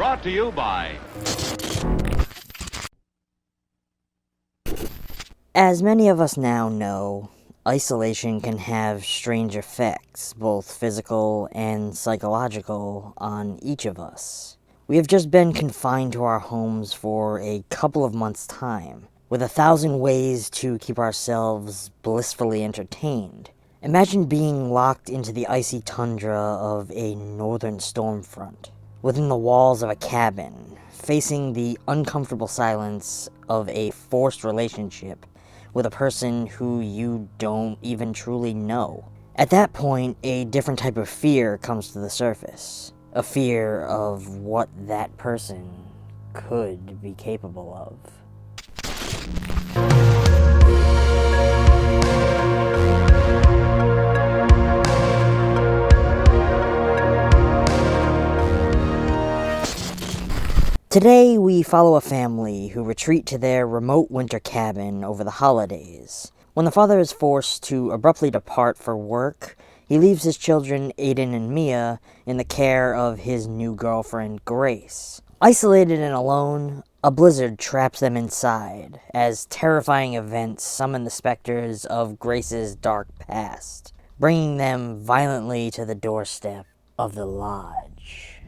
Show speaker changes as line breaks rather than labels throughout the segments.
Brought to you by...
As many of us now know, isolation can have strange effects, both physical and psychological, on each of us. We have just been confined to our homes for a couple of months' time, with 1,000 ways to keep ourselves blissfully entertained. Imagine being locked into the icy tundra of a northern storm front, within the walls of a cabin, facing the uncomfortable silence of a forced relationship with a person who you don't even truly know. At that point, a different type of fear comes to the surface. A fear of what that person could be capable of. Today, we follow a family who retreat to their remote winter cabin over the holidays. When the father is forced to abruptly depart for work, he leaves his children, Aiden and Mia, in the care of his new girlfriend, Grace. Isolated and alone, a blizzard traps them inside, as terrifying events summon the specters of Grace's dark past, bringing them violently to the doorstep of the lodge.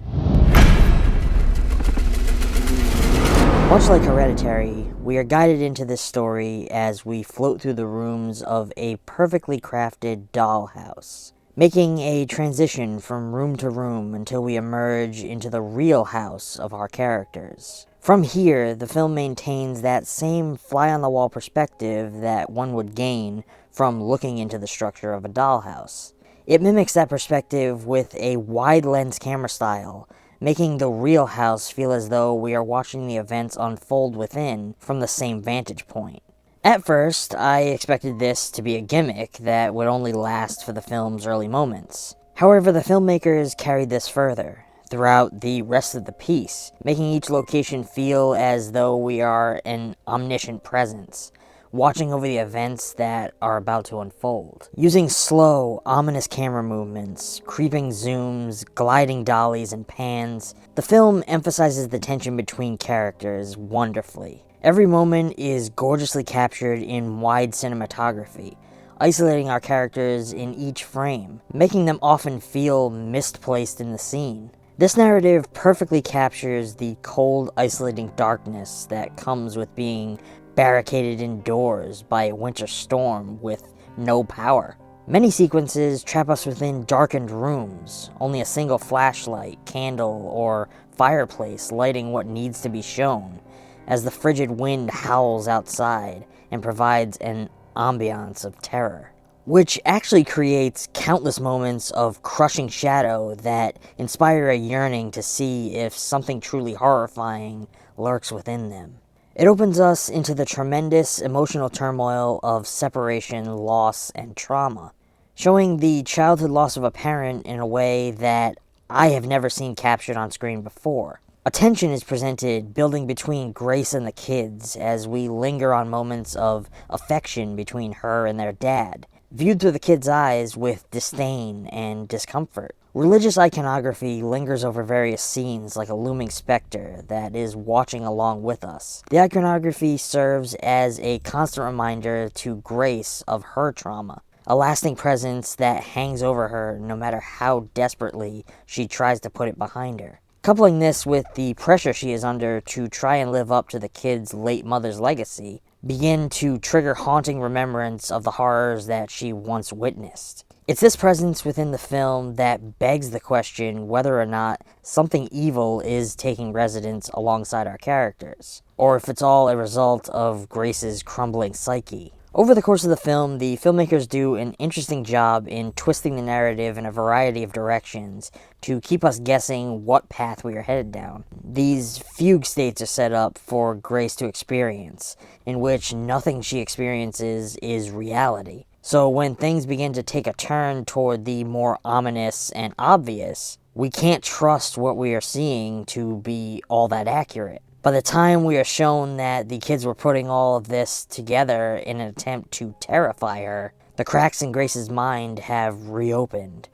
Much like Hereditary, we are guided into this story as we float through the rooms of a perfectly crafted dollhouse, making a transition from room to room until we emerge into the real house of our characters. From here, the film maintains that same fly-on-the-wall perspective that one would gain from looking into the structure of a dollhouse. It mimics that perspective with a wide-lens camera style, making the real house feel as though we are watching the events unfold within from the same vantage point. At first, I expected this to be a gimmick that would only last for the film's early moments. However, the filmmakers carried this further throughout the rest of the piece, making each location feel as though we are an omniscient presence, watching over the events that are about to unfold. Using slow, ominous camera movements, creeping zooms, gliding dollies, and pans, the film emphasizes the tension between characters wonderfully. Every moment is gorgeously captured in wide cinematography, isolating our characters in each frame, making them often feel misplaced in the scene. This narrative perfectly captures the cold, isolating darkness that comes with being barricaded indoors by a winter storm with no power. Many sequences trap us within darkened rooms, only a single flashlight, candle, or fireplace lighting what needs to be shown, as the frigid wind howls outside and provides an ambiance of terror, which actually creates countless moments of crushing shadow that inspire a yearning to see if something truly horrifying lurks within them. It opens us into the tremendous emotional turmoil of separation, loss, and trauma, showing the childhood loss of a parent in a way that I have never seen captured on screen before. A tension is presented, building between Grace and the kids as we linger on moments of affection between her and their dad, viewed through the kids' eyes with disdain and discomfort. Religious iconography lingers over various scenes like a looming specter that is watching along with us. The iconography serves as a constant reminder to Grace of her trauma, a lasting presence that hangs over her no matter how desperately she tries to put it behind her. Coupling this with the pressure she is under to try and live up to the kid's late mother's legacy, begin to trigger haunting remembrance of the horrors that she once witnessed. It's this presence within the film that begs the question whether or not something evil is taking residence alongside our characters, or if it's all a result of Grace's crumbling psyche. Over the course of the film, the filmmakers do an interesting job in twisting the narrative in a variety of directions to keep us guessing what path we are headed down. These fugue states are set up for Grace to experience, in which nothing she experiences is reality. So when things begin to take a turn toward the more ominous and obvious, we can't trust what we are seeing to be all that accurate. By the time we are shown that the kids were putting all of this together in an attempt to terrify her, the cracks in Grace's mind have reopened,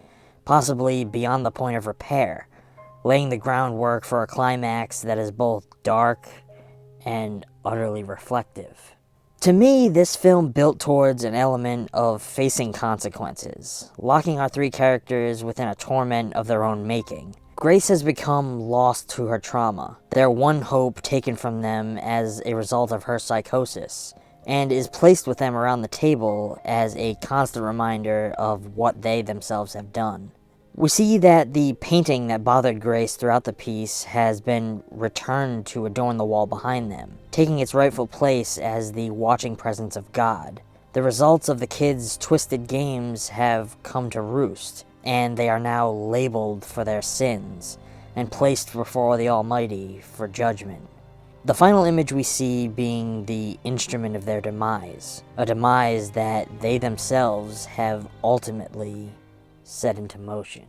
possibly beyond the point of repair, laying the groundwork for a climax that is both dark and utterly reflective. To me, this film built towards an element of facing consequences, locking our three characters within a torment of their own making. Grace has become lost to her trauma, their one hope taken from them as a result of her psychosis, and is placed with them around the table as a constant reminder of what they themselves have done. We see that the painting that bothered Grace throughout the piece has been returned to adorn the wall behind them, taking its rightful place as the watching presence of God. The results of the kids' twisted games have come to roost, and they are now labeled for their sins, and placed before the Almighty for judgment. The final image we see being the instrument of their demise, a demise that they themselves have ultimately set into motion.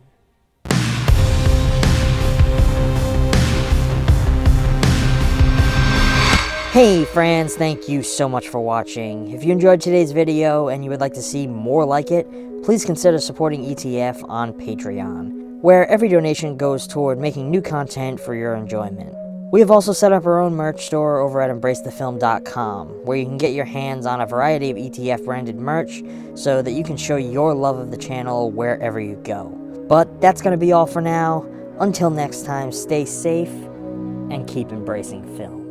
Hey friends, thank you so much for watching. If you enjoyed today's video and you would like to see more like it, please consider supporting ETF on Patreon, where every donation goes toward making new content for your enjoyment. We have also set up our own merch store over at EmbraceTheFilm.com, where you can get your hands on a variety of ETF branded merch so that you can show your love of the channel wherever you go. But that's going to be all for now. Until next time, stay safe and keep embracing film.